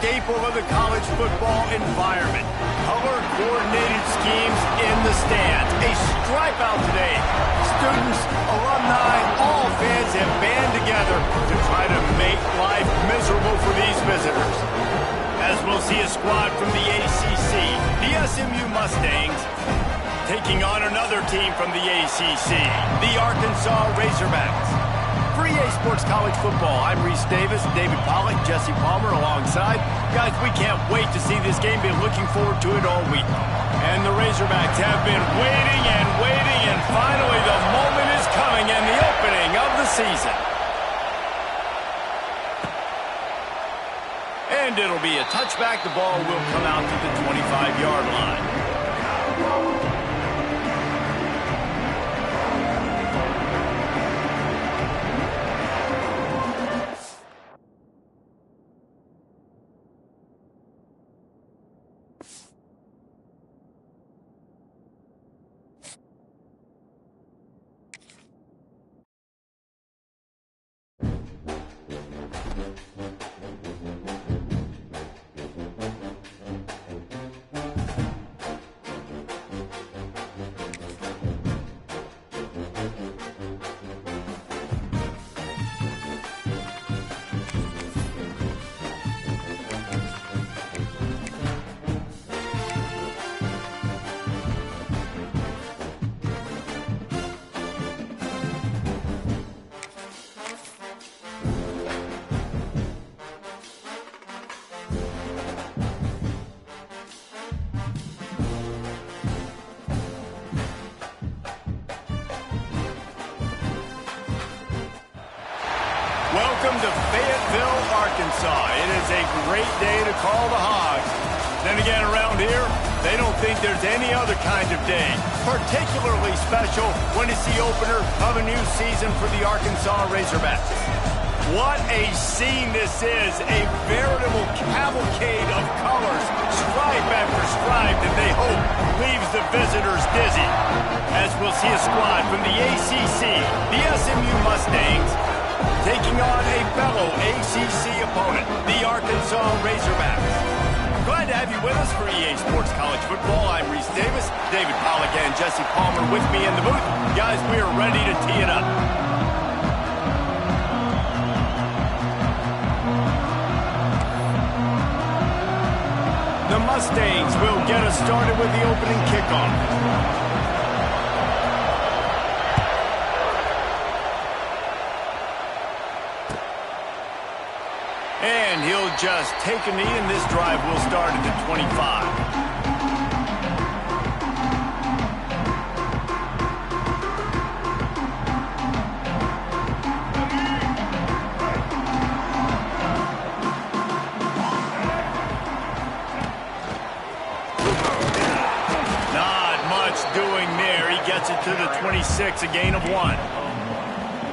staple of the college football environment. Color-coordinated schemes in the stands. A stripe out today. Students, alumni, all fans have band together to try to make life miserable for these visitors. As we'll see a squad from the ACC, the SMU Mustangs, taking on another team from the ACC, the Arkansas Razorbacks. For EA Sports College Football, I'm Reese Davis, David Pollack, Jesse Palmer alongside. Guys, we can't wait to see this game. Been looking forward to it all week. And the Razorbacks have been waiting, and finally the moment is coming and the opening of the season. And it'll be a touchback. The ball will come out to the 25-yard line. Welcome to Fayetteville, Arkansas. It is a great day to call the Hogs. Then again, around here, they don't think there's any other kind of day. Particularly special when it's the opener of a new season for the Arkansas Razorbacks. What a scene this is. A veritable cavalcade of colors, stripe after stripe, that they hope leaves the visitors dizzy. As we'll see a squad from the ACC, the SMU Mustangs, taking on a fellow ACC opponent, the Arkansas Razorbacks. Glad to have you with us for EA Sports College Football. I'm Reese Davis, David Pollack and Jesse Palmer with me in the booth. Guys, we are ready to tee it up. The Mustangs will get us started with the opening kickoff. And he'll just take a knee, and this drive will start at the 25. Not much doing there. He gets it to the 26, a gain of 1.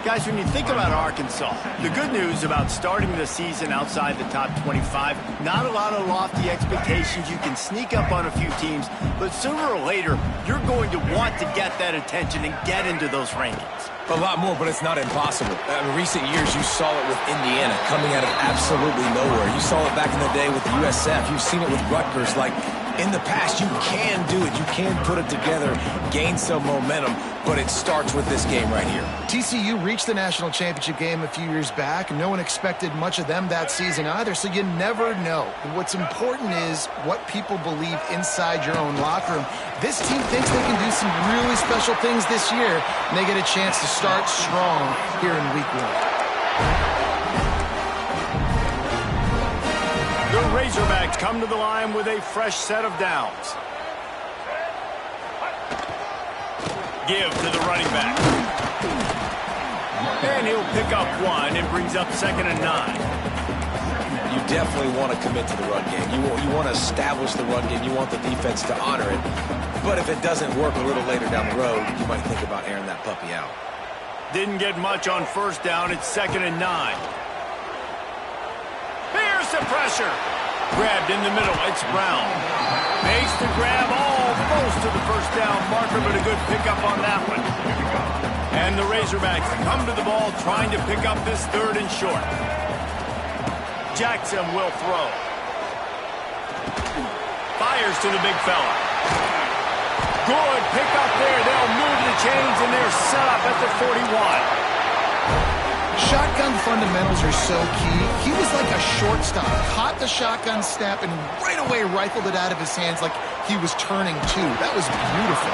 Guys, when you think about Arkansas, the good news about starting the season outside the top 25, not a lot of lofty expectations. You can sneak up on a few teams, but sooner or later, you're going to want to get that attention and get into those rankings. A lot more, but it's not impossible. In recent years, you saw it with Indiana coming out of absolutely nowhere. You saw it back in the day with USF. You've seen it with Rutgers. Like, in the past, you can do it. You can put it together, gain some momentum, but it starts with this game right here. TCU reached the national championship game a few years back, and no one expected much of them that season either, so you never know. What's important is what people believe inside your own locker room. This team thinks they can do some really special things this year, and they get a chance to start strong here in week 1. The Razorbacks come to the line with a fresh set of downs. Give to the running back. And he'll pick up 1 and brings up 2nd and 9. You definitely want to commit to the run game. You want to establish the run game. You want the defense to honor it. But if it doesn't work a little later down the road, you might think about airing that puppy out. Didn't get much on 1st down. It's 2nd and 9. Here's the pressure. Grabbed in the middle. It's Brown. Makes the grab almost to the 1st down marker, but a good pickup on that one. And the Razorbacks come to the ball trying to pick up this 3rd and short. Jackson will throw. Fires to the big fella. Good pick up there. They'll move the chains, and they're set up at the 41. Shotgun fundamentals are so key. He was like a shortstop. Caught the shotgun snap and right away rifled it out of his hands like he was turning two. That was beautiful.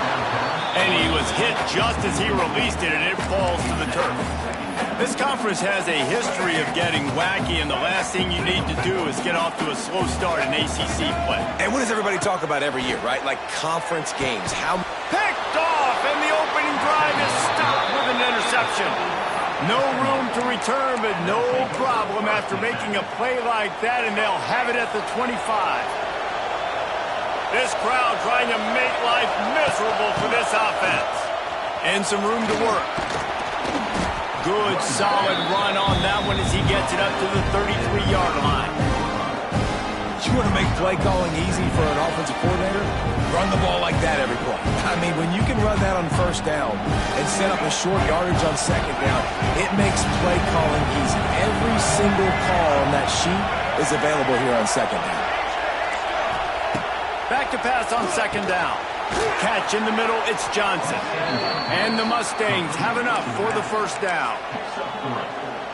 And he was hit just as he released it, and it falls to the turf. This conference has a history of getting wacky, and the last thing you need to do is get off to a slow start in ACC play. And what does everybody talk about every year, right? Like conference games. How Picked off, and the opening drive is stopped with an interception. No room to return, but no problem after making a play like that, and they'll have it at the 25. This crowd trying to make life miserable for this offense. And some room to work. Good, solid run on that one as he gets it up to the 33-yard line. you want to make play calling easy for an offensive coordinator? Run the ball like that every play. I mean, when you can run that on first down and set up a short yardage on second down, it makes play calling easy. Every single call on that sheet is available here on second down. Back to pass on second down. Catch in the middle, it's Johnson. And the Mustangs have enough for the first down.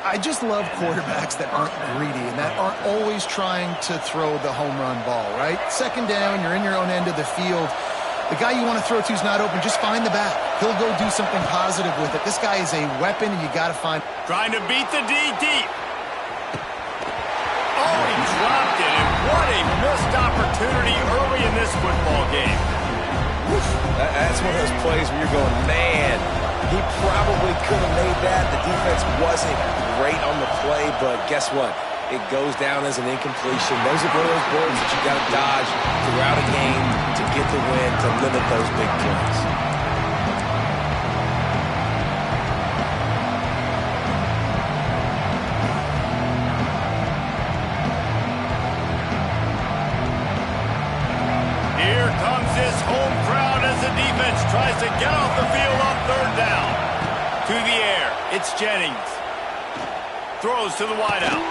I just love quarterbacks that aren't greedy and that aren't always trying to throw the home run ball, right? Second down, you're in your own end of the field. The guy you want to throw to is not open. Just find the back. He'll go do something positive with it. This guy is a weapon, and you got to find. Trying to beat the D deep. Oh, he dropped it. And what a missed opportunity early in this football game. That's one of those plays where you're going, man, he probably could have made that. The defense wasn't great on the play, but guess what? It goes down as an incompletion. Those are one of those bullets that you got to dodge throughout a game to get the win, to limit those big plays. Here comes this home crowd as the defense tries to get off the field on third down. To the air, it's Jennings. Throws to the wideout.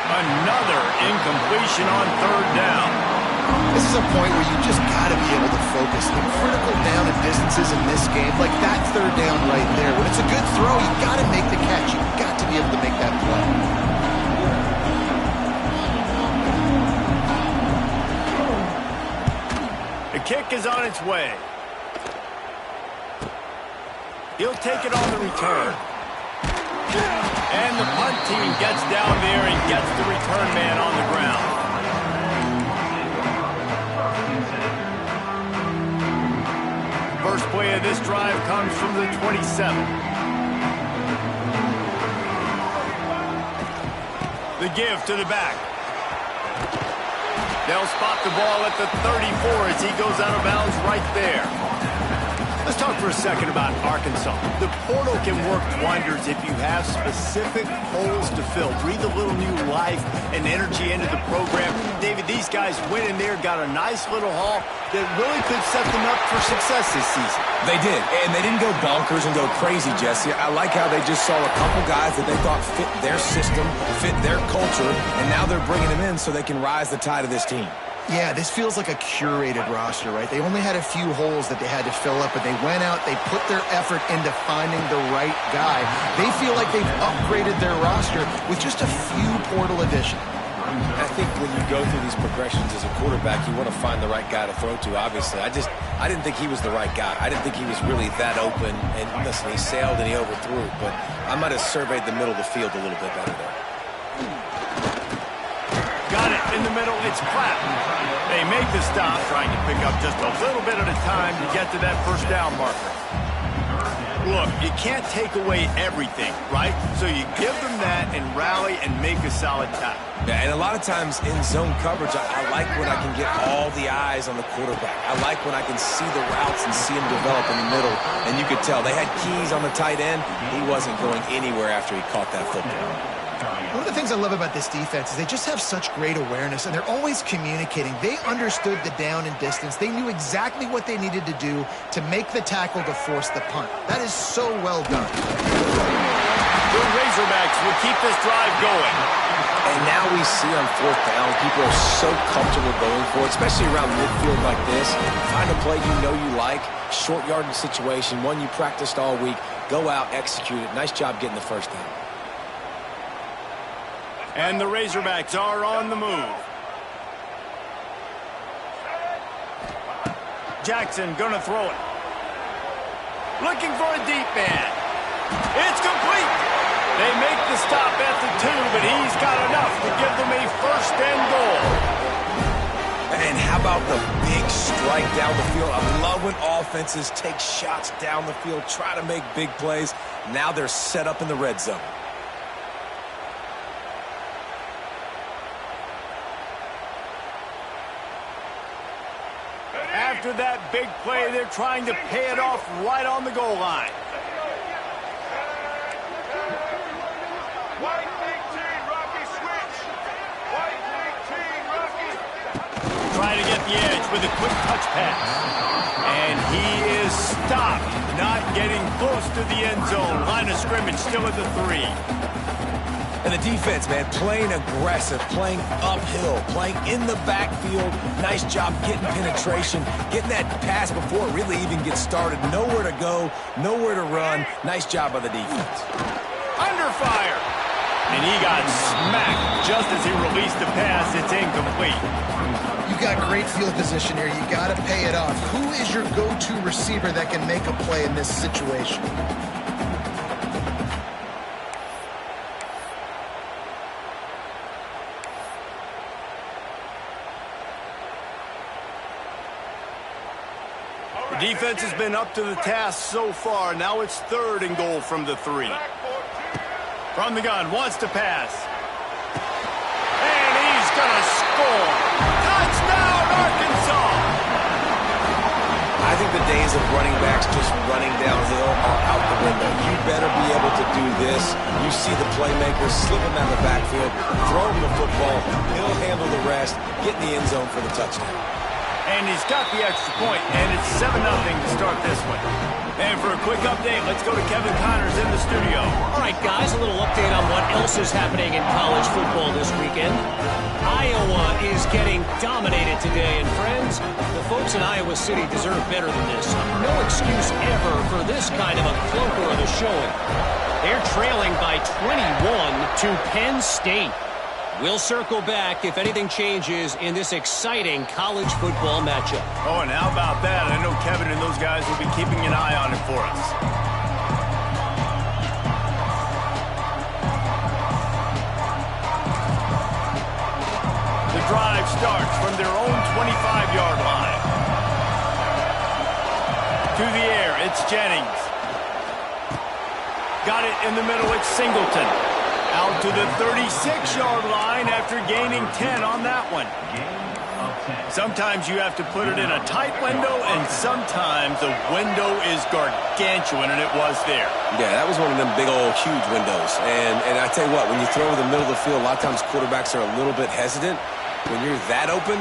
Another incompletion on third down. This is a point where you just got to be able to focus. In critical down and distances in this game, like that third down right there, when it's a good throw, you got to make the catch. You got to be able to make that play. The kick is on its way. He'll take it on the return. And the punt team gets down there and gets the return man on the ground. First play of this drive comes from the 27. The give to the back. They'll spot the ball at the 34 as he goes out of bounds right there. Let's talk for a second about Arkansas. The portal can work wonders if you have specific holes to fill. Breathe a little new life and energy into the program. David, these guys went in there, got a nice little haul that really could set them up for success this season. They did, and they didn't go bonkers and go crazy, Jesse. I like how they just saw a couple guys that they thought fit their system, fit their culture, and now they're bringing them in so they can rise the tide of this team. Yeah, this feels like a curated roster, right? They only had a few holes that they had to fill up, but they went out, they put their effort into finding the right guy. They feel like they've upgraded their roster with just a few portal additions. I think when you go through these progressions as a quarterback, you want to find the right guy to throw to, obviously. I didn't think he was the right guy. I didn't think he was really that open. And listen, he sailed and he overthrew, but I might have surveyed the middle of the field a little bit better there. Got it in the middle, it's Platt. They make the stop, trying to pick up just a little bit at a time to get to that first down marker. Look, you can't take away everything, right? So you give them that and rally and make a solid tackle. Yeah, and a lot of times in zone coverage, I like when I can get all the eyes on the quarterback. I like when I can see the routes and see him develop in the middle. And you could tell they had keys on the tight end. He wasn't going anywhere after he caught that football. One of the things I love about this defense is they just have such great awareness, and they're always communicating. They understood the down and distance. They knew exactly what they needed to do to make the tackle to force the punt. That is so well done. The Razorbacks will keep this drive going. And now we see on fourth down, people are so comfortable going for it, especially around midfield like this. Find a play you know you like, short yardage situation, one you practiced all week. Go out, execute it. Nice job getting the first down. And the Razorbacks are on the move. Jackson gonna throw it. Looking for a deep man. It's complete. They make the stop at the 2, but he's got enough to give them a first and goal. And how about the big strike down the field? I love when offenses take shots down the field, try to make big plays. Now they're set up in the red zone. After that big play, they're trying to pay it off right on the goal line. Trying to get the edge with a quick touch pass. And he is stopped, not getting close to the end zone. Line of scrimmage still at the 3. And the defense, man, playing aggressive, playing uphill, playing in the backfield. Nice job getting penetration, getting that pass before it really even gets started. Nowhere to go, nowhere to run. Nice job by the defense. Under fire. And he got smacked just as he released the pass. It's incomplete. You got great field position here. You got to pay it off. Who is your go-to receiver that can make a play in this situation? The defense has been up to the task so far. Now it's 3rd and goal from the 3. From the gun, wants to pass. And he's going to score. Touchdown, Arkansas! I think the days of running backs just running downhill are out the window. You better be able to do this. You see the playmakers slip him out of the backfield, throw him the football, he'll handle the rest, get in the end zone for the touchdown. And he's got the extra point, and it's 7-0 to start this one. And for a quick update, let's go to Kevin Connors in the studio. All right, guys, a little update on what else is happening in college football this weekend. Iowa is getting dominated today, and friends, the folks in Iowa City deserve better than this. No excuse ever for this kind of a clunker of a showing. They're trailing by 21 to Penn State. We'll circle back if anything changes in this exciting college football matchup. Oh, and how about that? I know Kevin and those guys will be keeping an eye on it for us. The drive starts from their own 25-yard line. To the air, it's Jennings. Got it in the middle, it's Singleton. Out to the 36-yard line after gaining 10 on that one. Sometimes you have to put it in a tight window, and sometimes the window is gargantuan, and it was there. Yeah, that was one of them big old huge windows. And I tell you what, when you throw in the middle of the field, a lot of times quarterbacks are a little bit hesitant. When you're that open,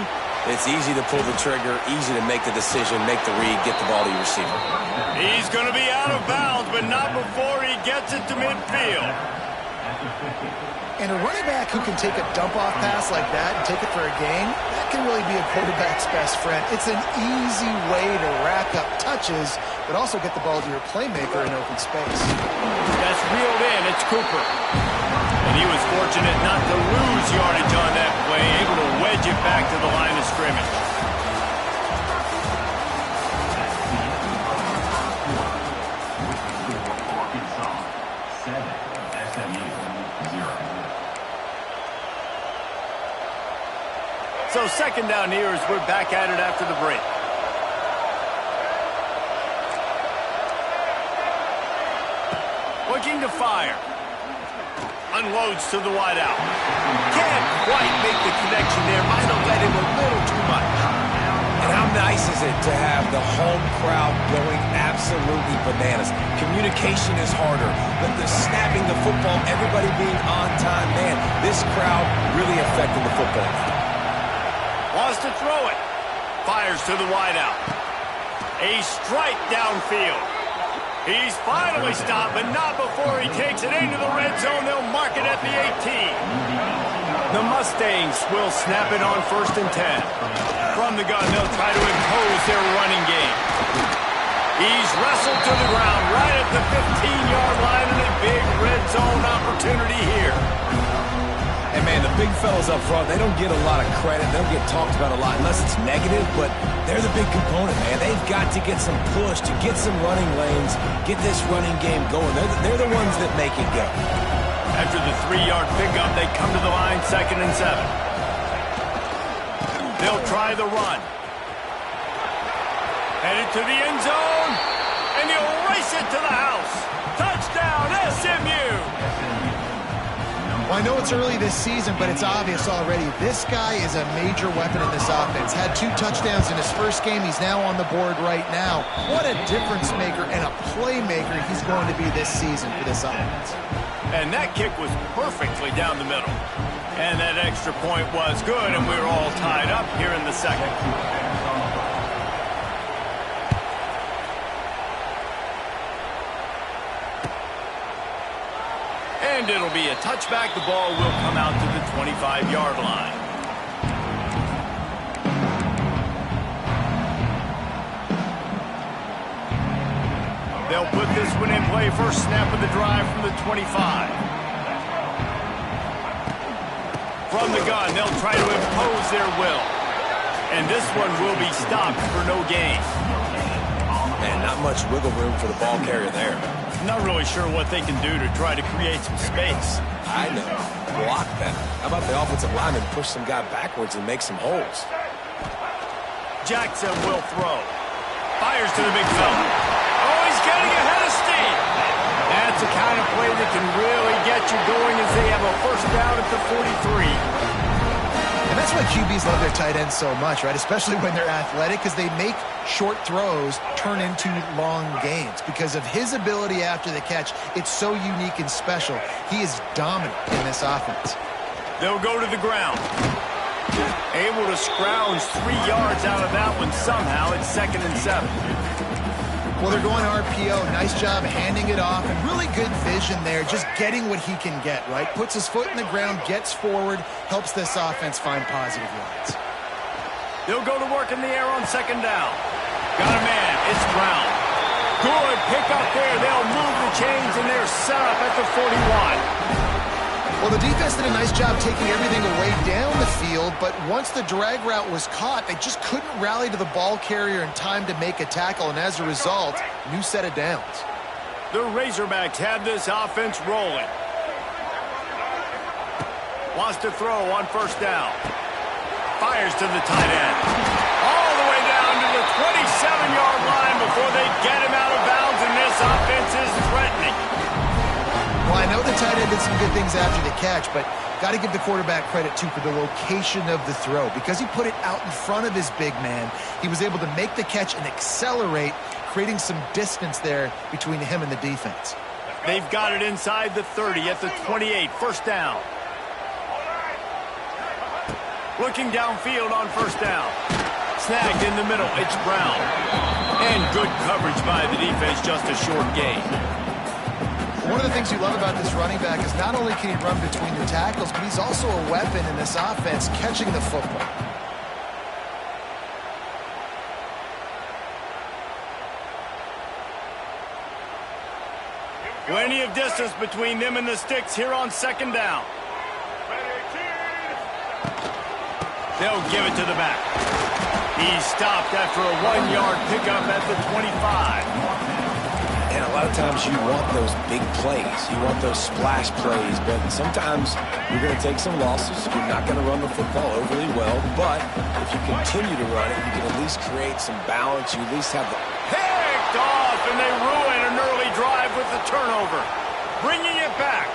it's easy to pull the trigger, easy to make the decision, make the read, get the ball to your receiver. He's going to be out of bounds, but not before he gets it to midfield. And a running back who can take a dump-off pass like that and take it for a gain, that can really be a quarterback's best friend. It's an easy way to rack up touches, but also get the ball to your playmaker in open space. That's reeled in. It's Cooper. And he was fortunate not to lose yardage on that play, able to wedge it back to the line of scrimmage. So 2nd down here as we're back at it after the break. Looking to fire. Unloads to the wideout. Can't quite make the connection there. Might have led him a little too much. And how nice is it to have the home crowd going absolutely bananas? Communication is harder, but the snapping the football, everybody being on time, man, this crowd really affecting the football. Wants to throw it. Fires to the wideout. A strike downfield. He's finally stopped, but not before he takes it into the red zone. They'll mark it at the 18. The Mustangs will snap it on 1st and 10. From the gun, they'll try to impose their running game. He's wrestled to the ground right at the 15-yard line, and a big red zone opportunity here. And, man, the big fellas up front, they don't get a lot of credit. They don't get talked about a lot unless it's negative, but they're the big component, man. They've got to get some push, to get some running lanes, get this running game going. They're the ones that make it go. After the 3-yard pickup, they come to the line, 2nd and 7. They'll try the run. Headed to the end zone, and he'll race it to the house. Touchdown, SMU! Well, I know it's early this season, but it's obvious already. This guy is a major weapon in this offense. Had 2 touchdowns in his first game. He's now on the board right now. What a difference maker and a playmaker he's going to be this season for this offense. And that kick was perfectly down the middle. And that extra point was good, and we're all tied up here in the second. And it'll be a touchback. The ball will come out to the 25-yard line. They'll put this one in play. First snap of the drive from the 25. From the gun, they'll try to impose their will. And this one will be stopped for no gain. Man, not much wiggle room for the ball carrier there. Not really sure what they can do to try to create some space. I know. Block better. How about the offensive lineman push some guy backwards and make some holes? Jackson will throw. Fires to the big fella. Oh, he's getting ahead of steam. That's the kind of play that can really get you going as they have a first down at the 43. And that's why QBs love their tight ends so much, right? Especially when they're athletic, because they make short throws turn into long gains. Because of his ability after the catch, it's so unique and special. He is dominant in this offense. They'll go to the ground. Able to scrounge 3 yards out of that one somehow. It's 2nd and 7. Well, they're going RPO. Nice job handing it off, and really good vision there, just getting what he can get, right? Puts his foot in the ground, gets forward, helps this offense find positive yards. They'll go to work in the air on 2nd down. Got a man. It's Brown. Good pick up there. They'll move the chains, and they're set up at the 41. Well, the defense did a nice job taking everything away down the field, but once the drag route was caught, they just couldn't rally to the ball carrier in time to make a tackle, and as a result, new set of downs. The Razorbacks have this offense rolling. Wants to throw on 1st down. Fires to the tight end. All the way down to the 27-yard line before they get him out of bounds, and this offense is threatening. Well, I know the tight end did some good things after the catch, but got to give the quarterback credit, too, for the location of the throw. Because he put it out in front of his big man, he was able to make the catch and accelerate, creating some distance there between him and the defense. They've got it inside the 30 at the 28, 1st down. Looking downfield on 1st down. Snagged in the middle, it's Brown. And good coverage by the defense, just a short gain. One of the things you love about this running back is not only can he run between the tackles, but he's also a weapon in this offense, catching the football. Plenty of distance between them and the sticks here on 2nd down. They'll give it to the back. He's stopped after a 1-yard pickup at the 25. And a lot of times you want those big plays. You want those splash plays, but sometimes you're going to take some losses. You're not going to run the football overly well, but if you continue to run it, you can at least create some balance. You at least have the... Picked off, and they ruin an early drive with the turnover. Bringing it back.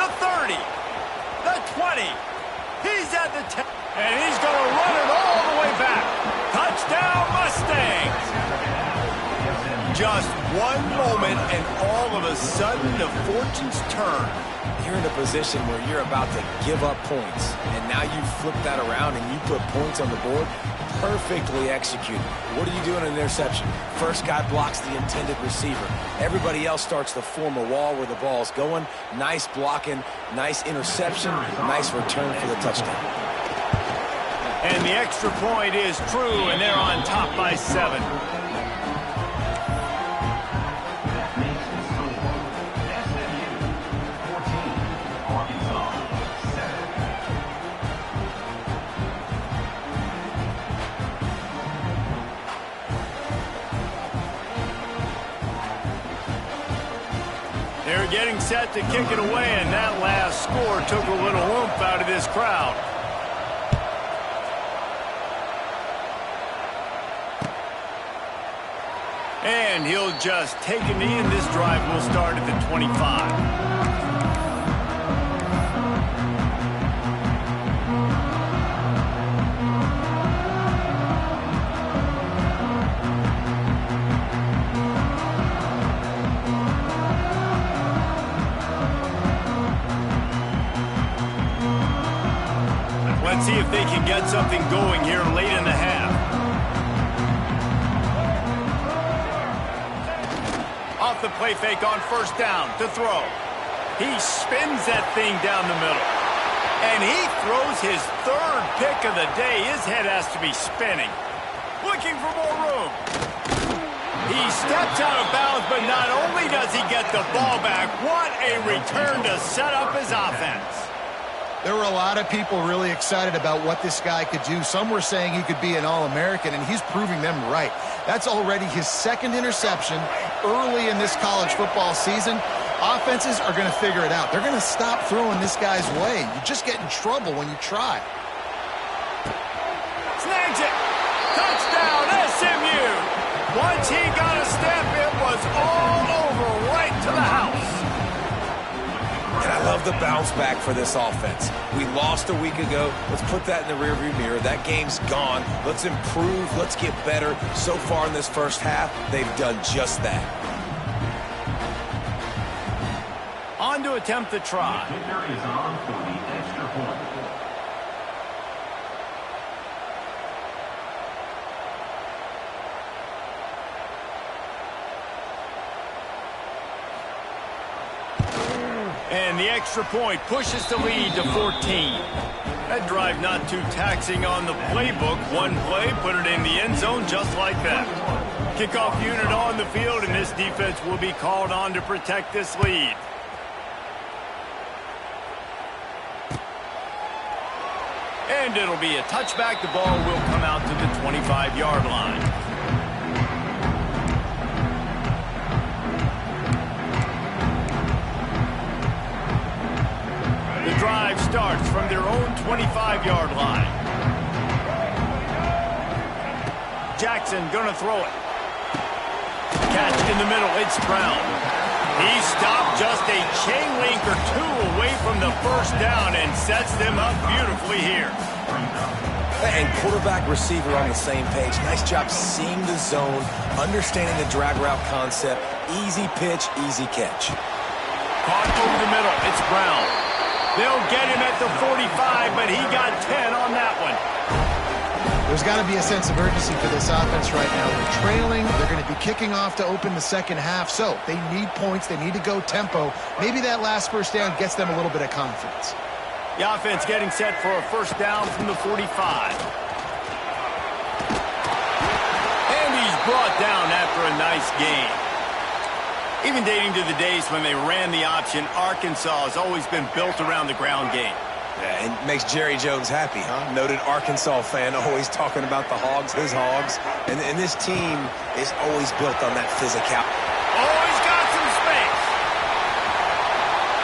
The 30. The 20. He's at the 10. And he's going to run it all the way back. Touchdown, Mustangs. Just one moment, and all of a sudden, the fortunes turn. You're in a position where you're about to give up points, and now you flip that around and you put points on the board. Perfectly executed. What do you do in an interception? First guy blocks the intended receiver. Everybody else starts to form a wall where the ball's going. Nice blocking, nice interception, nice return for the touchdown. And the extra point is true, and they're on top by 7. They're getting set to kick it away, and that last score took a little oomph out of this crowd. And he'll just take a knee, and this drive will start at the 25. Let's see if they can get something going here late in the half. Off the play fake on first down to throw. He spins that thing down the middle. And he throws his 3rd pick of the day. His head has to be spinning. Looking for more room. He steps out of bounds, but not only does he get the ball back, what a return to set up his offense. There were a lot of people really excited about what this guy could do. Some were saying he could be an All-American, and he's proving them right. That's already his 2nd interception early in this college football season. Offenses are going to figure it out. They're going to stop throwing this guy's way. You just get in trouble when you try. Snags it. Touchdown, SMU. Once he got a step, it was all over right to the house. And I love the bounce back for this offense. We lost a week ago. Let's put that in the rearview mirror. That game's gone. Let's improve. Let's get better. So far in this first half, they've done just that. On to attempt the try. And the extra point pushes the lead to 14. That drive not too taxing on the playbook. One play, put it in the end zone just like that. Kickoff unit on the field, and this defense will be called on to protect this lead. And it'll be a touchback. The ball will come out to the 25-yard line. Drive starts from their own 25-yard line. Jackson gonna throw it. Catch in the middle, it's Brown. He stopped just a chain link or 2 away from the first down and sets them up beautifully here. And quarterback receiver on the same page. Nice job seeing the zone, understanding the drag route concept. Easy pitch, easy catch. Caught over the middle, it's Brown. They'll get him at the 45, but he got 10 on that one. There's got to be a sense of urgency for this offense right now. They're trailing. They're going to be kicking off to open the second half. So they need points. They need to go tempo. Maybe that last first down gets them a little bit of confidence. The offense getting set for a first down from the 45. And he's brought down after a nice gain. Even dating to the days when they ran the option, Arkansas has always been built around the ground game. Yeah, and makes Jerry Jones happy, huh? Noted Arkansas fan, always talking about the Hogs, his Hogs. And this team is always built on that physicality. Oh, he's got some space.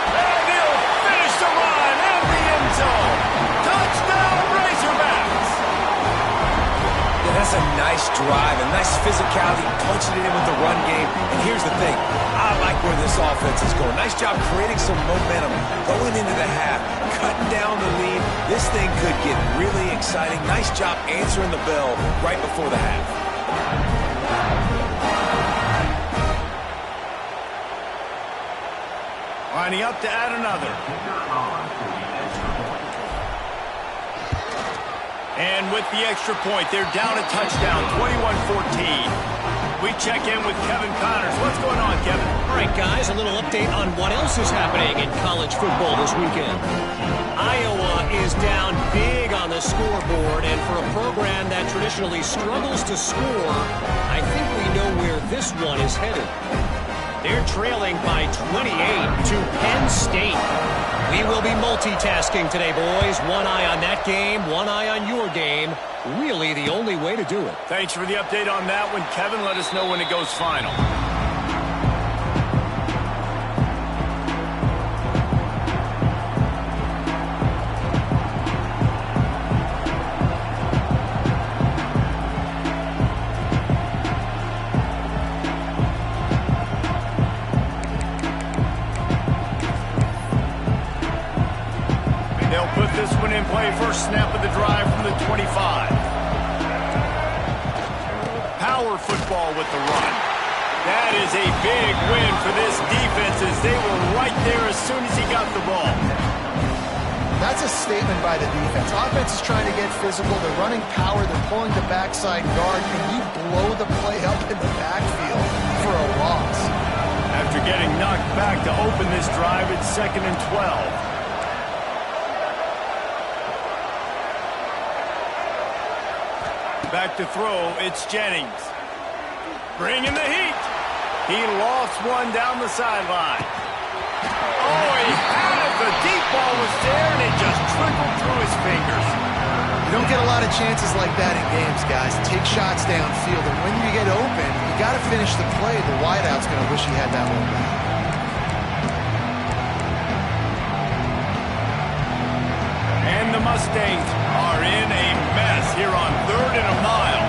And he'll finish the run in the end zone. Touchdown, Razorbacks. Yeah, that's a nice drive, a nice physicality, punching it in with the run game. And here's the thing. I like where this offense is going. Nice job creating some momentum going into the half, cutting down the lead. This thing could get really exciting. Nice job answering the bell right before the half. Lining up to add another. And with the extra point, they're down a touchdown, 21-14. We check in with Kevin Connors. What's going on, Kevin? All right, guys, a little update on what else is happening in college football this weekend. Iowa is down big on the scoreboard, and for a program that traditionally struggles to score, I think we know where this one is headed. They're trailing by 28 to Penn State. We will be multitasking today, boys. One eye on that game, one eye on your game. Really the only way to do it. Thanks for the update on that one, Kevin. Let us know when it goes final. They'll put this one in play. First snap of the drive from the 25. Power football with the run. That is a big win for this defense as they were right there as soon as he got the ball. That's a statement by the defense. Offense is trying to get physical. They're running power. They're pulling the backside guard. And you blow the play up in the backfield for a loss. After getting knocked back to open this drive, it's 2nd and 12. Back to throw, it's Jennings. Bringing the heat. He lost one down the sideline. Oh, he had it. The deep ball was there, and it just trickled through his fingers. You don't get a lot of chances like that in games, guys. Take shots downfield, and when you get open, you got to finish the play. The wideout's going to wish he had that one back. And the Mustangs are in a mess here on 3rd and a mile.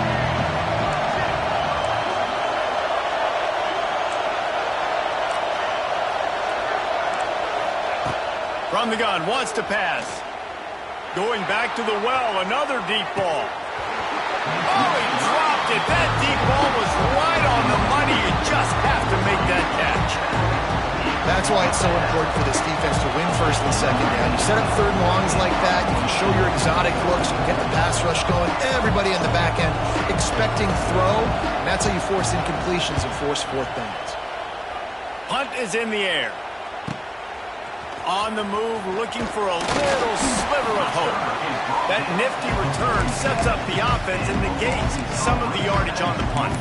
From the gun, wants to pass. Going back to the well, another deep ball. Oh, he dropped it. That deep ball was right on the money. You just have to make that catch. That's why it's so important for this defense to win 1st and 2nd down. You set up 3rd and longs like that, you can show your exotic looks, you can get the pass rush going, everybody in the back end expecting throw, and that's how you force incompletions and force 4th downs. Punt is in the air. On the move, looking for a little sliver of hope. That nifty return sets up the offense and negates some of the yardage on the punt.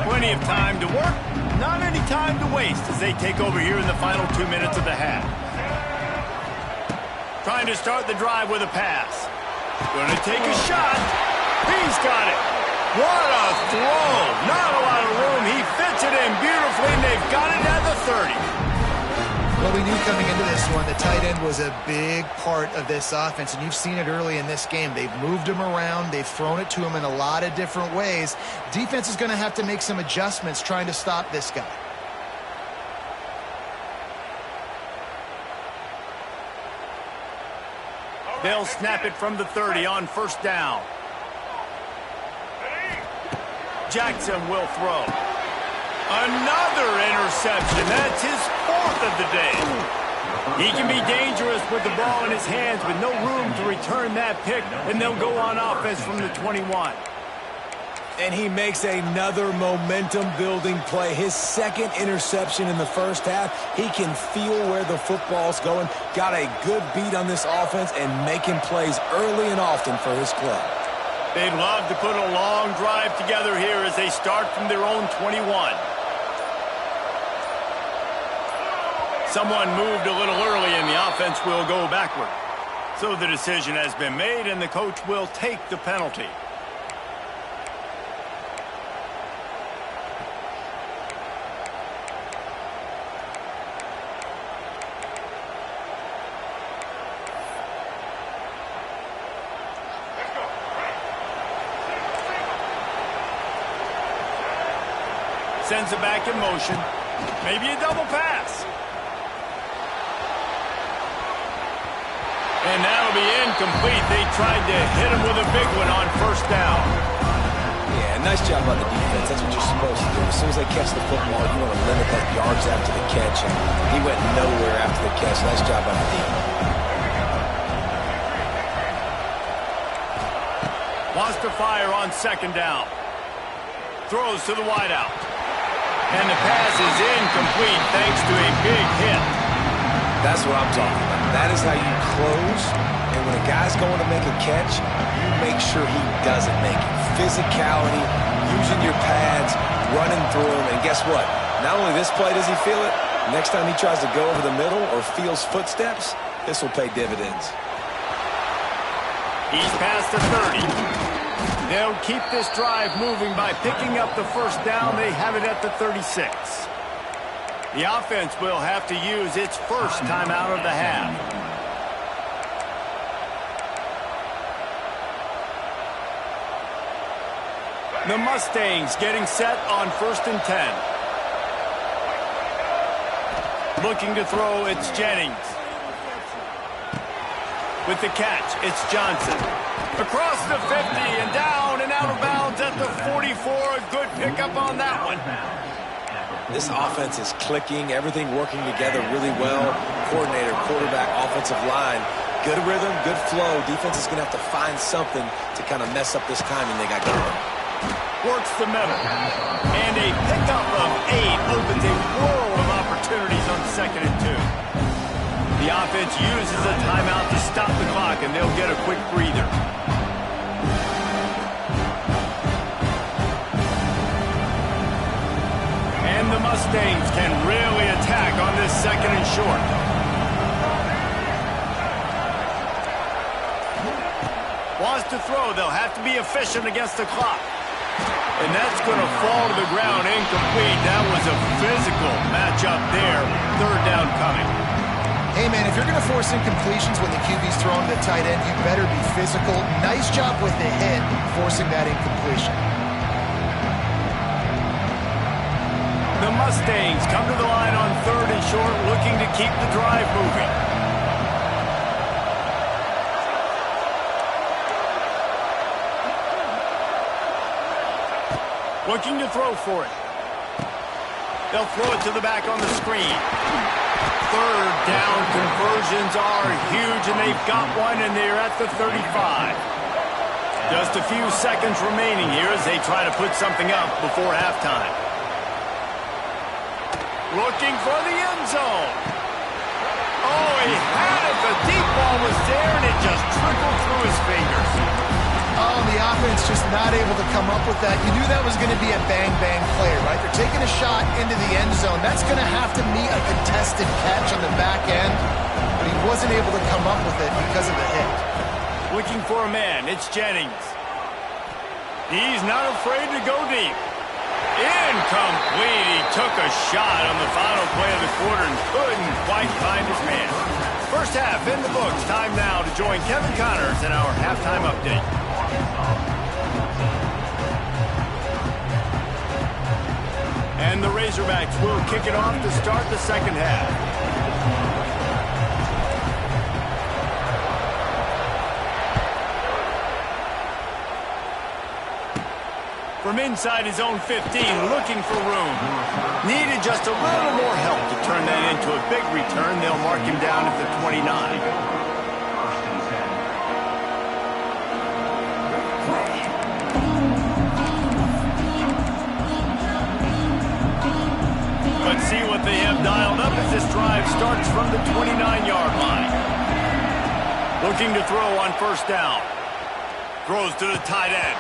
Plenty of time to work, not any time to waste as they take over here in the final 2 minutes of the half. Trying to start the drive with a pass. Gonna take a shot. He's got it. What a throw. Not a lot of room. He fits it in beautifully, and they've got it at the 30. Well, we knew coming into this one, the tight end was a big part of this offense, and you've seen it early in this game. They've moved him around. They've thrown it to him in a lot of different ways. Defense is going to have to make some adjustments trying to stop this guy. They'll snap it from the 30 on 1st down. Jackson will throw. Another interception. That's his 4th of the day. He can be dangerous with the ball in his hands with no room to return that pick, and they'll go on offense from the 21. And he makes another momentum-building play. His 2nd interception in the 1st half. He can feel where the football's going. Got a good beat on this offense and making plays early and often for his club. They'd love to put a long drive together here as they start from their own 21. Someone moved a little early and the offense will go backward. So the decision has been made and the coach will take the penalty. Sends it back in motion. Maybe a double pass. And that'll be incomplete. They tried to hit him with a big one on 1st down. Yeah, and Nice job by the defense. That's what you're supposed to do. As soon as they catch the football, you want to limit that yards after the catch, and he went nowhere after the catch. Nice job by the defense. Wants to fire on second down. Throws to the wideout. And the pass is incomplete thanks to a big hit. That's what I'm talking about. That is how you close. And when a guy's going to make a catch, you make sure he doesn't make it. Physicality, using your pads, running through him. And guess what? Not only this play does he feel it, next time he tries to go over the middle or feels footsteps, this will pay dividends. He's past the 30. They'll keep this drive moving by picking up the first down. They have it at the 36. The offense will have to use its first timeout of the half. The Mustangs getting set on 1st and 10. Looking to throw, it's Jennings. With the catch, it's Johnson. Across the 50 and down and out of bounds at the 44. A good pickup on that one. This offense is clicking, everything working together really well. Coordinator, quarterback, offensive line. Good rhythm, good flow. Defense is going to have to find something to kind of mess up this timing they got going. Works the middle. And a pickup of 8 opens a world of opportunities on 2nd and 2. The offense uses a timeout to stop the clock, and they'll get a quick breather. And the Mustangs can really attack on this 2nd and short. Wants to throw. They'll have to be efficient against the clock. And that's going to fall to the ground incomplete. That was a physical matchup there. 3rd down coming. Hey, man, if you're going to force incompletions when the QB's throwing to the tight end, you better be physical. Nice job with the hit, forcing that incompletion. The Mustangs come to the line on 3rd and short, looking to keep the drive moving. Looking to throw for it. They'll throw it to the back on the screen. 3rd down conversions are huge, and they've got one, and they're at the 35. Just a few seconds remaining here as they try to put something up before halftime. Looking for the end zone. Oh, he had it. The deep ball was there, and it just trickled through his fingers. Oh, the offense just not able to come up with that. You knew that was going to be a bang-bang play, right? They're taking a shot into the end zone. That's going to have to meet a contested catch on the back end, but he wasn't able to come up with it because of the hit. Looking for a man. It's Jennings. He's not afraid to go deep. Incomplete. He took a shot on the final play of the quarter and couldn't quite find his man. First half in the books. Time now to join Kevin Connors in our halftime update. And the Razorbacks will kick it off to start the second half. From inside his own 15, looking for room. Needed just a little more help to turn that into a big return. They'll mark him down at the 29. Let's see what they have dialed up as this drive starts from the 29-yard line. Looking to throw on 1st down. Throws to the tight end.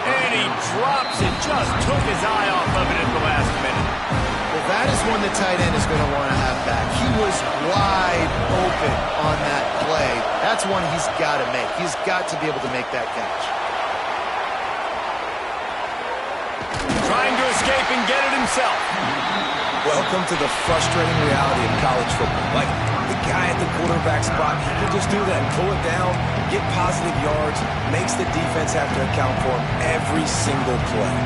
And he drops it. Just took his eye off of it at the last minute. Well, that is one the tight end is going to want to have back. He was wide open on that play. That's one he's got to make. He's got to be able to make that catch. Trying to escape and get it himself. Welcome to the frustrating reality of college football. Like, the guy at the quarterback spot, he can just do that and pull it down, get positive yards, makes the defense have to account for him every single play.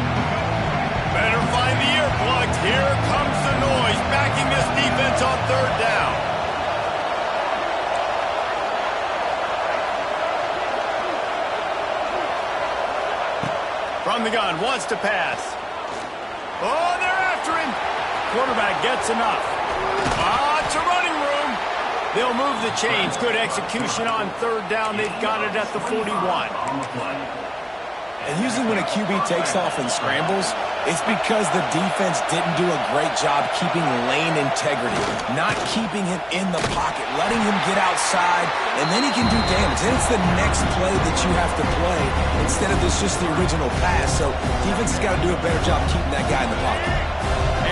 Better find the earplugs. Here comes the noise, backing this defense on 3rd down. From From the gun, wants to pass. Oh, they're after him. Quarterback gets enough. It's a running room. They'll move the chains. Good execution on third down. They've got it at the 41. And usually when a QB takes off and scrambles, it's because the defense didn't do a great job keeping lane integrity, not keeping him in the pocket, letting him get outside, and then he can do damage. Then it's the next play that you have to play instead of just the original pass. So defense has got to do a better job keeping that guy in the pocket.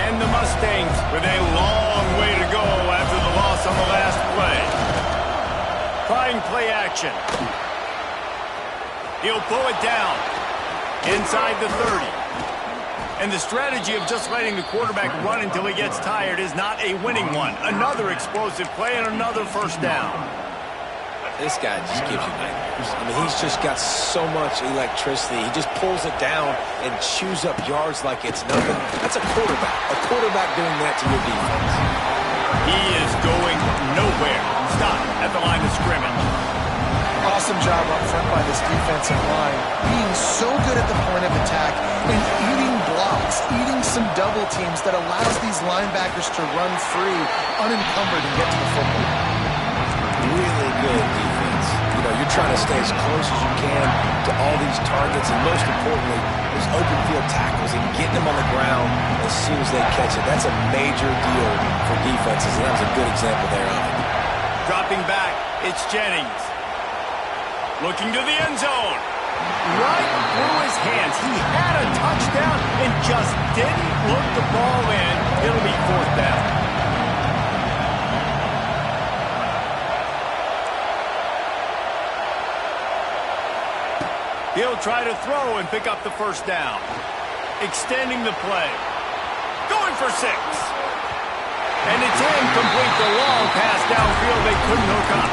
And the Mustangs with a long way to go after the loss on the last play. Trying play action. He'll pull it down inside the 30. And the strategy of just letting the quarterback run until he gets tired is not a winning one. Another explosive play and another first down. This guy just gives you nightmares. I mean, he's just got so much electricity. He just pulls it down and chews up yards like it's nothing. That's a quarterback. A quarterback doing that to your defense. He is going nowhere. Stop at the line of scrimmage. Awesome job up front by this defensive line. Being so good at the point of attack and eating blocks, eating some double teams that allows these linebackers to run free, unencumbered, and get to the football. Really good defense. You know, you're trying to stay as close as you can to all these targets, and most importantly, those open field tackles and getting them on the ground as soon as they catch it. That's a major deal for defenses, and that was a good example there of it. Dropping back, it's Jennings. Looking to the end zone. Right through his hands. He had a touchdown and just didn't look the ball in. It'll be fourth down. He'll try to throw and pick up the first down. Extending the play. Going for 6. And it's incomplete. The long pass downfield. They couldn't hook up.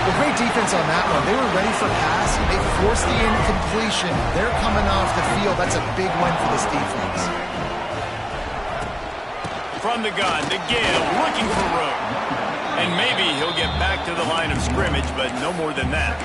Well, great defense on that one. They were ready for pass. They forced the incompletion. They're coming off the field. That's a big win for this defense. From the gun, the give, looking for room. And maybe he'll get back to the line of scrimmage, but no more than that.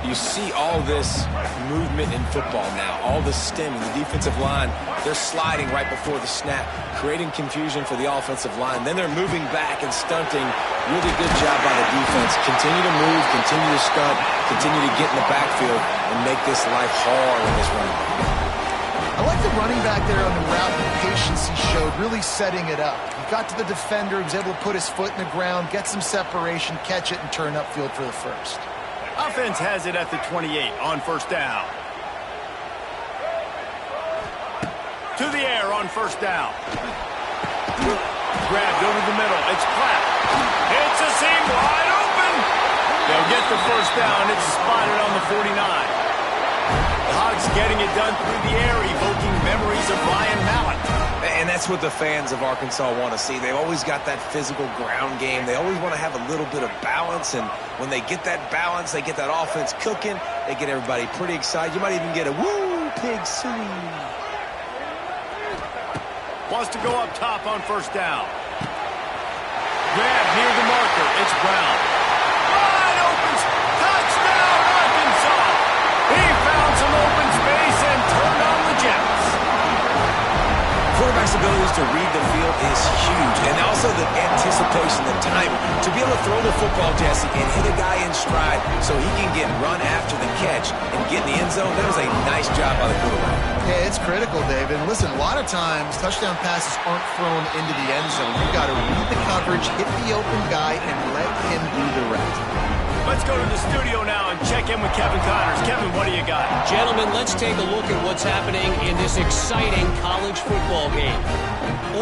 You see all this movement in football now, all the stemming, the defensive line, they're sliding right before the snap, creating confusion for the offensive line. Then they're moving back and stunting. Really good job by the defense. Continue to move, continue to stunt, continue to get in the backfield and make this life hard on this running back. I like the running back there on the route, the patience he showed, really setting it up. He got to the defender, he was able to put his foot in the ground, get some separation, catch it, and turn upfield for the first. Offense has it at the 28 on first down. To the air on first down. Grabbed over the middle. It's Platt. It's a seam wide open. They'll get the first down. It's spotted on the 49. The Hogs getting it done through the air, evoking memories of Ryan Mallett. And that's what the fans of Arkansas want to see. They've always got that physical ground game. They always want to have a little bit of balance, and when they get that balance, they get that offense cooking, they get everybody pretty excited. You might even get a woo, pig sooie. Wants to go up top on first down. Grab near the marker. It's Brown. Wide open. Touchdown, Arkansas. He found some open space and turned on the Jets. Quarterback's abilities to read the field is huge, and also the anticipation, the timing. To be able to throw the football, Jesse, and hit a guy in stride so he can get run after the catch and get in the end zone, that was a nice job by the quarterback. Yeah, it's critical, David. And listen, a lot of times touchdown passes aren't thrown into the end zone. You've got to read the coverage, hit the open guy, and let him do the rest. Let's go to the studio now and check in with Kevin Connors. Kevin, what do you got? Gentlemen, let's take a look at what's happening in this exciting college football game.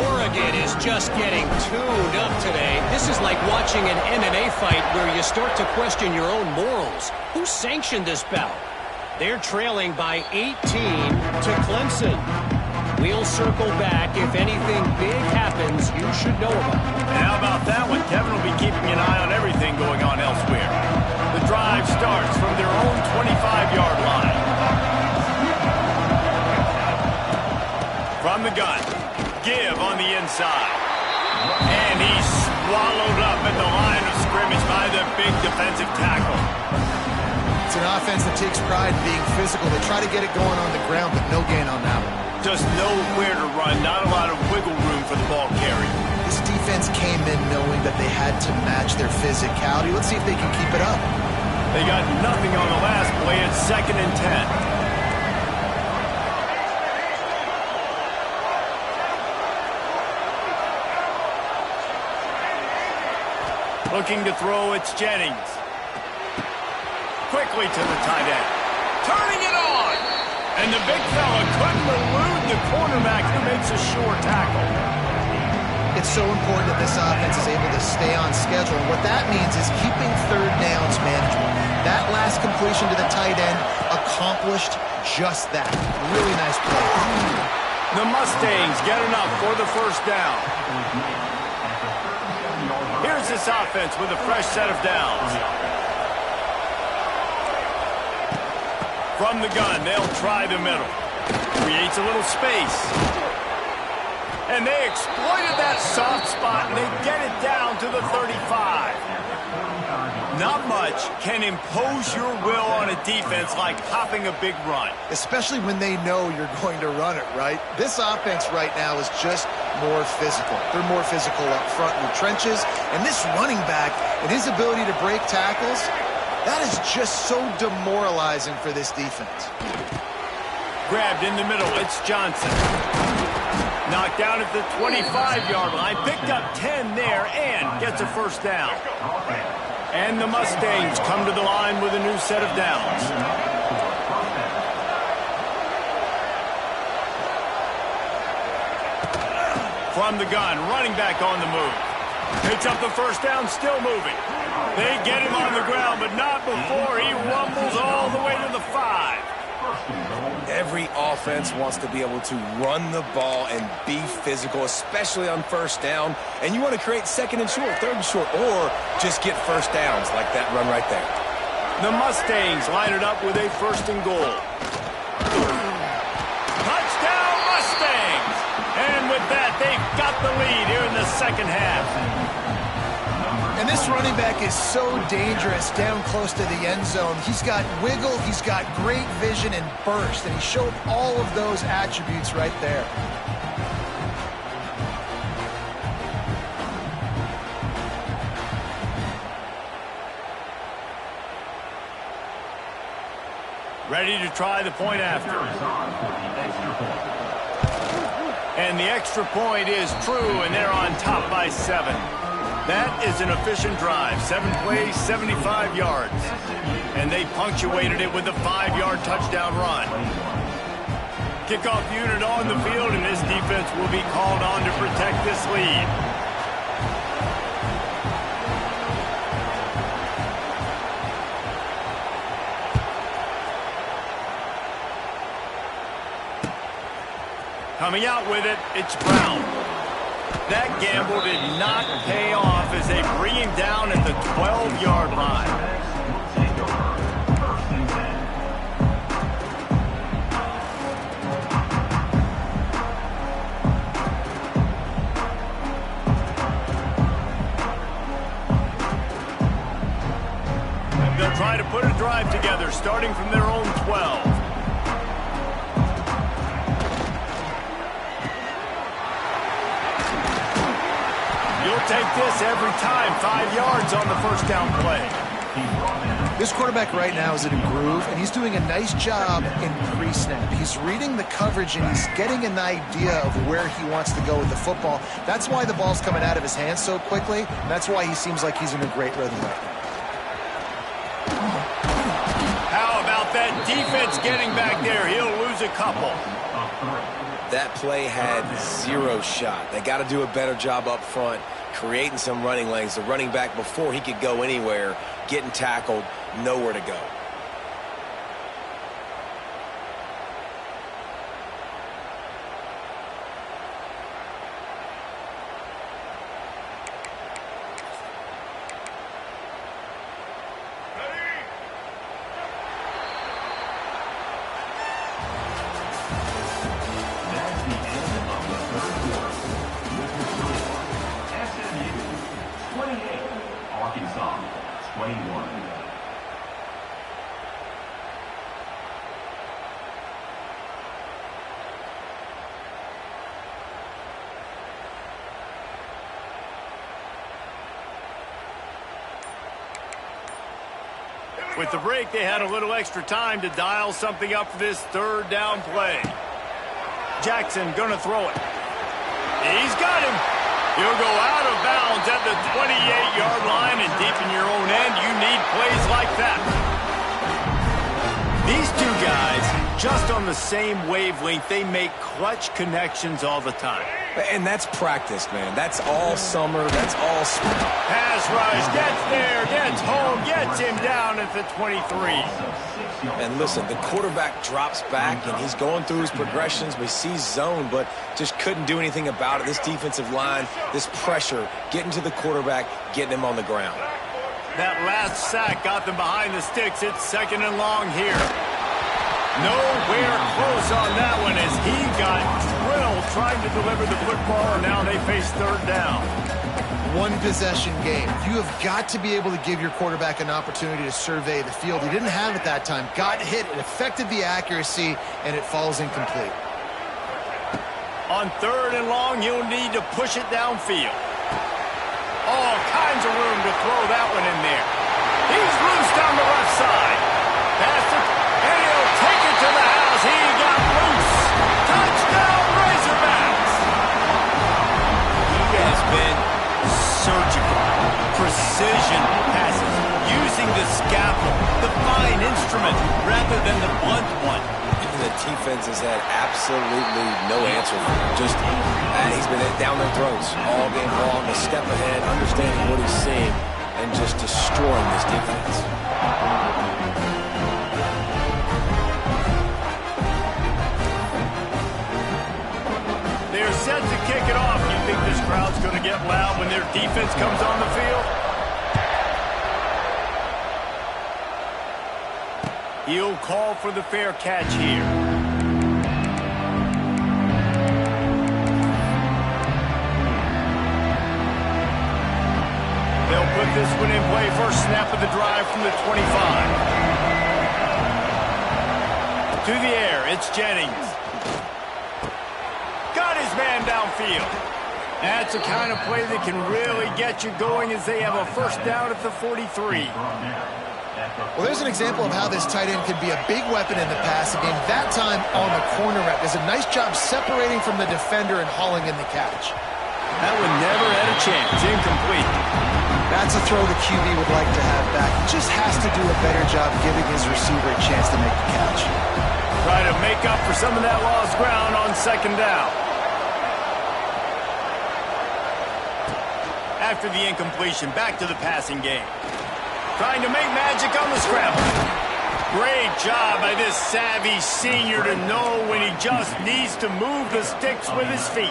Oregon is just getting tuned up today. This is like watching an MMA fight where you start to question your own morals. Who sanctioned this bout? They're trailing by 18 to Clemson. We'll circle back. If anything big happens, you should know about it. And how about that one? Kevin will be keeping an eye on everything going on elsewhere. The drive starts from their own 25-yard line. From the gun. Give on the inside. And he's swallowed up at the line of scrimmage by the big defensive tackle. It's an defense that takes pride in being physical. They try to get it going on the ground, but no gain on that one. Just nowhere to run, not a lot of wiggle room for the ball carrier. This defense came in knowing that they had to match their physicality. Let's see if they can keep it up. They got nothing on the last play. It's 2nd and 10. Looking to throw, it's Jennings. Quickly to the tight end. Turning it on! And the big fella couldn't elude the cornerback who makes a sure tackle. It's so important that this offense is able to stay on schedule. And what that means is keeping third downs manageable. That last completion to the tight end accomplished just that. Really nice play. The Mustangs get enough for the first down. Here's this offense with a fresh set of downs. From the gun, they'll try the middle. Creates a little space. And they exploited that soft spot, and they get it down to the 35. Not much can impose your will on a defense like hopping a big run. Especially when they know you're going to run it, right? This offense right now is just more physical. They're more physical up front in the trenches. And this running back and his ability to break tackles, that is just so demoralizing for this defense. Grabbed in the middle, it's Johnson. Knocked down at the 25-yard line, picked up 10 there, and gets a first down. And the Mustangs come to the line with a new set of downs. From the gun, running back on the move. Picks up the first down, still moving. They get him on the ground, but not before he rumbles all the way to the 5. Every offense wants to be able to run the ball and be physical, especially on first down. And you want to create 2nd and short, 3rd and short, or just get first downs like that run right there. The Mustangs line it up with a 1st and goal. Touchdown Mustangs! And with that, they've got the lead here in the 2nd half. And this running back is so dangerous down close to the end zone. He's got wiggle, he's got great vision and burst, and he showed all of those attributes right there. Ready to try the point after. And the extra point is true, and they're on top by 7. That is an efficient drive. 7 plays, 75 yards. And they punctuated it with a 5-yard touchdown run. Kickoff unit on the field, and this defense will be called on to protect this lead. Coming out with it, it's Brown. That gamble did not pay off as they bring him down at the 12-yard line. They'll try to put a drive together, starting from their own 12. Take this every time. 5 yards on the first down play. This quarterback right now is in a groove, and he's doing a nice job in pre-snap. He's reading the coverage, and he's getting an idea of where he wants to go with the football. That's why the ball's coming out of his hands so quickly. That's why he seems like he's in a great rhythm right now. How about that defense getting back there? He'll lose a couple. That play had 0 shot. They got to do a better job up front, creating some running lanes. The running back, before he could go anywhere, getting tackled, nowhere to go. With the break, they had a little extra time to dial something up for this third down play. Jackson gonna throw it. He's got him. He'll go out of bounds at the 28-yard line, and deep in your own end, you need plays like that. These two guys, just on the same wavelength, they make clutch connections all the time. And that's practice, man. That's all summer. That's all spring. Pass rush, gets there, gets home, gets him down at the 23. And listen, the quarterback drops back, and he's going through his progressions. We see zone, but just couldn't do anything about it. This defensive line, this pressure, getting to the quarterback, getting him on the ground. That last sack got them behind the sticks. It's 2nd and long here. Nowhere close on that one as he got drilled trying to deliver the football, and now they face 3rd down. One possession game. You have got to be able to give your quarterback an opportunity to survey the field. He didn't have it that time. Got hit, it affected the accuracy, and it falls incomplete. On 3rd and long, you'll need to push it downfield. All kinds of room to throw that one in there. He's loose down the left side. Pass it, and he'll take it to the house. He got loose. Touchdown, Razorbacks. He has been surgical, precision passes, using the scalpel, the fine instrument, rather than the blunt one. The defense has had absolutely no answer for him. Just, he's been down their throats all game long, a step ahead, understanding what he's seeing, and just destroying this defense. They're set to kick it off. You think this crowd's going to get loud when their defense comes on the field? He'll call for the fair catch here. They'll put this one in play. First snap of the drive from the 25. To the air, it's Jennings. Got his man downfield. That's the kind of play that can really get you going as they have a first down at the 43. Well, there's an example of how this tight end can be a big weapon in the passing game. That time on the corner route does a nice job separating from the defender and hauling in the catch. That one never had a chance. Incomplete. That's a throw the QB would like to have back. He just has to do a better job giving his receiver a chance to make the catch. Try to make up for some of that lost ground on 2nd down. After the incompletion, back to the passing game. Trying to make magic on the scramble. Great job by this savvy senior to know when he just needs to move the sticks with his feet.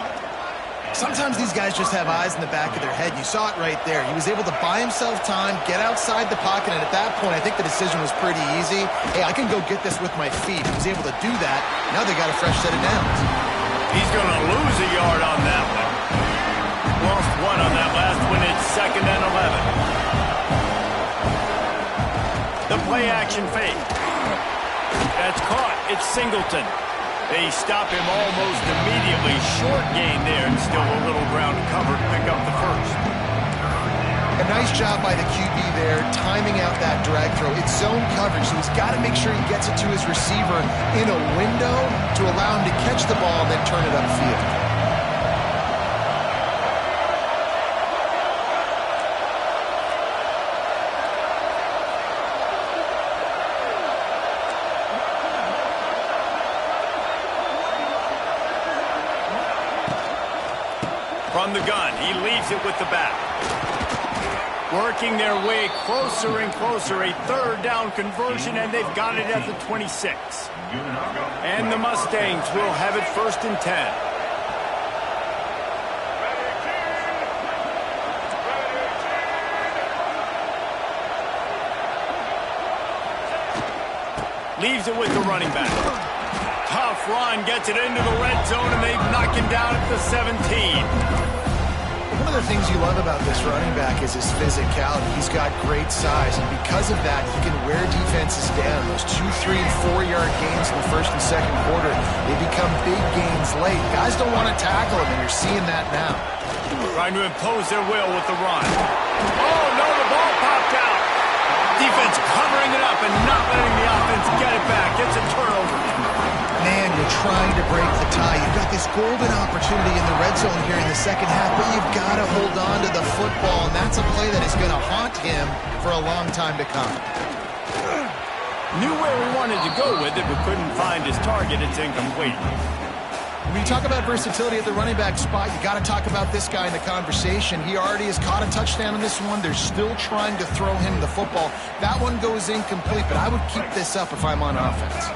Sometimes these guys just have eyes in the back of their head. You saw it right there. He was able to buy himself time, get outside the pocket, and at that point, I think the decision was pretty easy. Hey, I can go get this with my feet. He was able to do that. Now they got a fresh set of downs. He's going to lose a yard on that one. Lost one on that last one. It's 2nd and 11. The play-action fake. That's caught. It's Singleton. They stop him almost immediately. Short gain there, and still a little ground to cover to pick up the first. A nice job by the QB there, timing out that drag throw. It's zone coverage, so he's got to make sure he gets it to his receiver in a window to allow him to catch the ball and then turn it upfield. From the gun, he leads it with the back. Working their way closer and closer, a 3rd down conversion, and they've got it at the 26. And the Mustangs will have it 1st and 10. Leaves it with the running back. Tough run, gets it into the red zone, and they knock him down at the 17. One of the things you love about this running back is his physicality. He's got great size, and because of that, he can wear defenses down. Those 2, 3, and 4-yard gains in the 1st and 2nd quarter, they become big gains late. Guys don't want to tackle him, and you're seeing that now. Trying to impose their will with the run. Oh, no, the ball popped out. Defense covering it up trying to break the tie. You've got this golden opportunity in the red zone here in the second half, but you've got to hold on to the football, and that's a play that is going to haunt him for a long time to come. Knew where he wanted to go with it, but couldn't find his target. It's incomplete. When you talk about versatility at the running back spot, you got to talk about this guy in the conversation. He already has caught a touchdown in this one. They're still trying to throw him the football. That one goes incomplete, but I would keep this up if I'm on offense.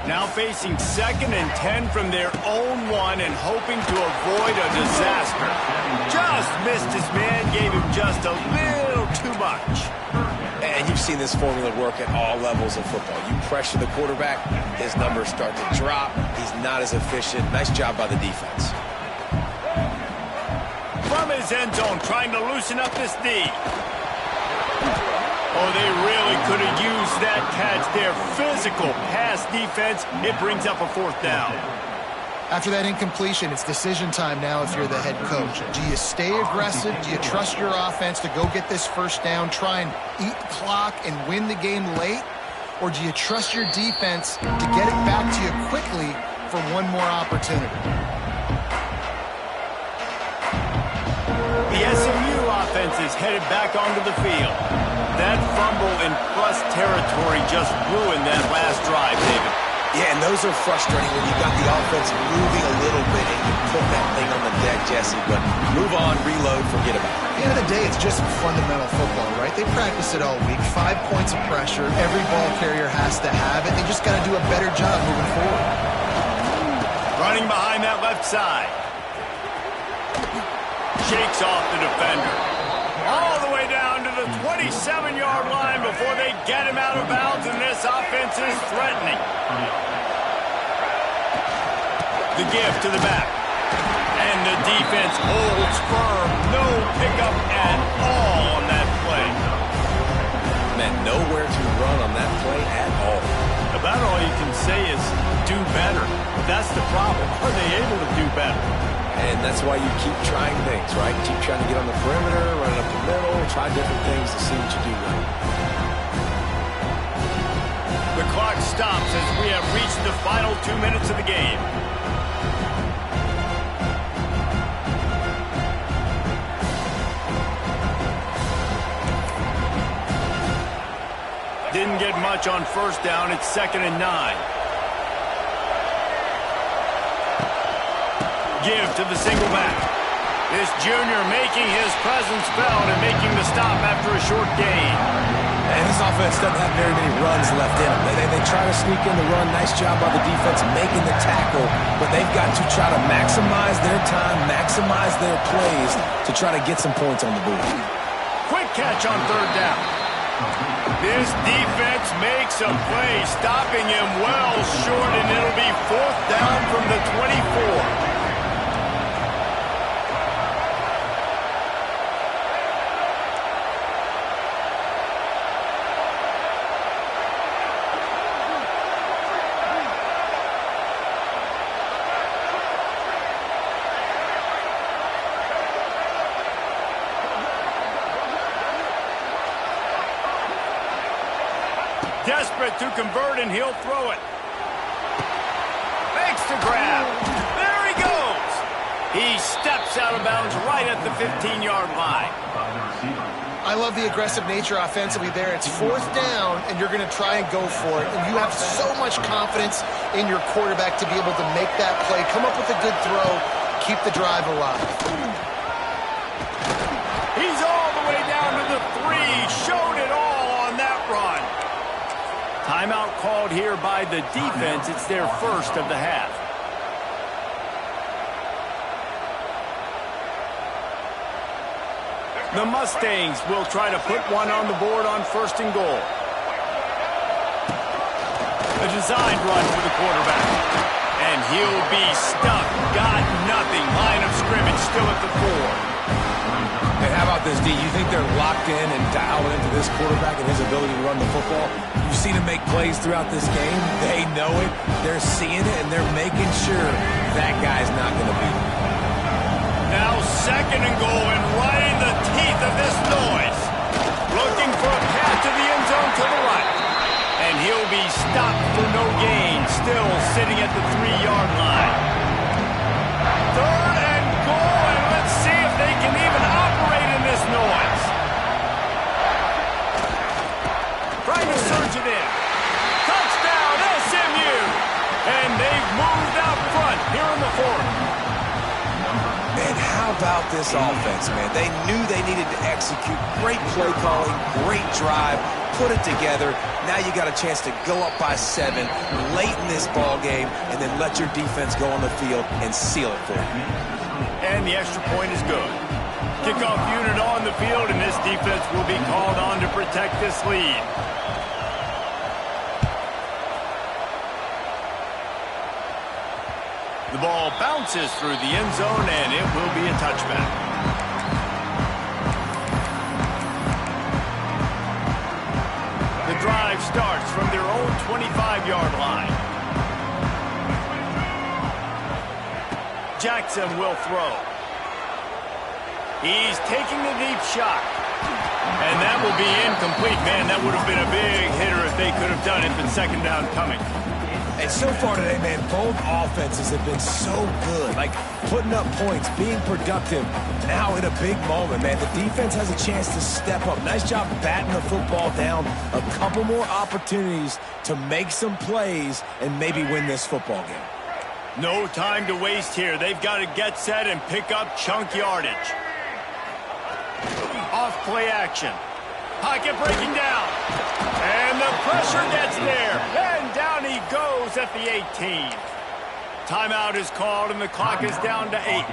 Now facing 2nd and 10 from their own 1 and hoping to avoid a disaster. Just missed his man, gave him just a little too much. And you've seen this formula work at all levels of football. You pressure the quarterback, his numbers start to drop. He's not as efficient. Nice job by the defense. From his end zone, trying to loosen up this D. Oh, they really could have used that catch there. Physical pass defense. It brings up a 4th down. After that incompletion, it's decision time now if you're the head coach. Do you stay aggressive? Do you trust your offense to go get this 1st down, try and eat the clock and win the game late? Or do you trust your defense to get it back to you quickly for one more opportunity? The SMU offense is headed back onto the field. That fumble in plus territory just ruined that last drive, David. Yeah, and those are frustrating when you got the offense moving a little bit and you put that thing on the deck, Jesse. But move on, reload, forget about it. At the end of the day, it's just fundamental football, right? They practice it all week. 5 points of pressure. Every ball carrier has to have it. They just got to do a better job moving forward. Running behind that left side. Shakes off the defender. All the way down to the 27-yard line before they get him out of bounds, and this offense is threatening. The give to the back. And the defense holds firm. No pickup at all on that play. Man, nowhere to run on that play at all. About all you can say is do better. That's the problem. Are they able to do better? And that's why you keep trying things, right? Keep trying to get on the perimeter, run up the middle, try different things to see what you do well. The clock stops as we have reached the final 2 minutes of the game. Didn't get much on 1st down. It's 2nd and 9. Give to the single back. This junior making his presence felt and making the stop after a short gain. And this offense doesn't have very many runs left in them. They try to sneak in the run. Nice job by the defense making the tackle, but they've got to try to maximize their time, maximize their plays to try to get some points on the board. Quick catch on 3rd down. This defense makes a play, stopping him well short, and it'll be 4th down from the 24. Desperate to convert, and he'll throw it. Makes the grab. There he goes. He steps out of bounds right at the 15-yard line. I love the aggressive nature offensively there. It's 4th down, and you're going to try and go for it. And you have so much confidence in your quarterback to be able to make that play, come up with a good throw, keep the drive alive. He's all the way down to the 3. Showed it all on that run. Timeout called here by the defense. It's their 1st of the half. The Mustangs will try to put one on the board on 1st and goal. A designed run for the quarterback. And he'll be stuck. Got nothing. Line of scrimmage still at the 4. And how about this, D? You think they're locked in and dialed into this quarterback and his ability to run the football? You've seen him make plays throughout this game. They know it. They're seeing it, and they're making sure that guy's not going to beat him. Now 2nd and goal, and right in the teeth of this noise. Looking for a path to the end zone to the right. And he'll be stopped for no gain. Still sitting at the 3-yard moved out front here in the fourth. Man, how about this offense, man? They knew they needed to execute. Great play calling, great drive, put it together. Now you got a chance to go up by 7 late in this ball game and then let your defense go on the field and seal it for you. And the extra point is good. Kickoff unit on the field, and this defense will be called on to protect this lead. The ball bounces through the end zone, and it will be a touchback. The drive starts from their own 25-yard line. Jackson will throw. He's taking the deep shot. And that will be incomplete. Man, that would have been a big hitter if they could have done it, but second down coming. And so far today, man, both offenses have been so good. Like, putting up points, being productive. Now in a big moment, man, the defense has a chance to step up. Nice job batting the football down. A couple more opportunities to make some plays and maybe win this football game. No time to waste here. They've got to get set and pick up chunk yardage. Off play action. Pocket breaking down. And the pressure gets there. And down he goes at the 18. Timeout is called and the clock is down to 8.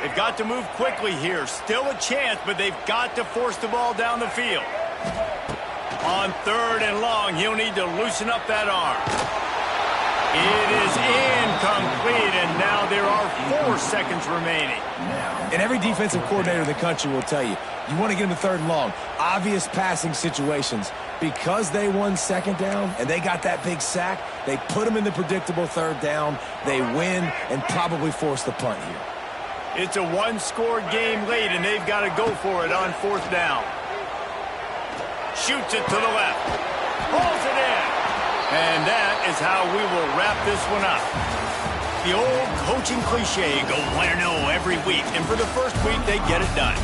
They've got to move quickly here. Still a chance, but they've got to force the ball down the field. On 3rd and long, he'll need to loosen up that arm. It is incomplete, and now there are 4 seconds remaining. And every defensive coordinator in the country will tell you, you want to get them to 3rd and long, obvious passing situations. Because they won 2nd down and they got that big sack, they put them in the predictable 3rd down. They win and probably force the punt here. It's a one-score game late, and they've got to go for it on 4th down. Shoots it to the left. Pulls it in. And that is how we will wrap this one up. The old coaching cliche, go 1-0 every week. And for the first week, they get it done.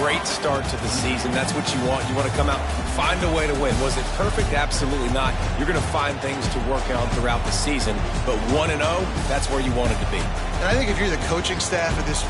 Great start to the season. That's what you want. You want to come out, find a way to win. Was it perfect? Absolutely not. You're going to find things to work on throughout the season. But 1-0, that's where you wanted to be. And I think if you're the coaching staff of this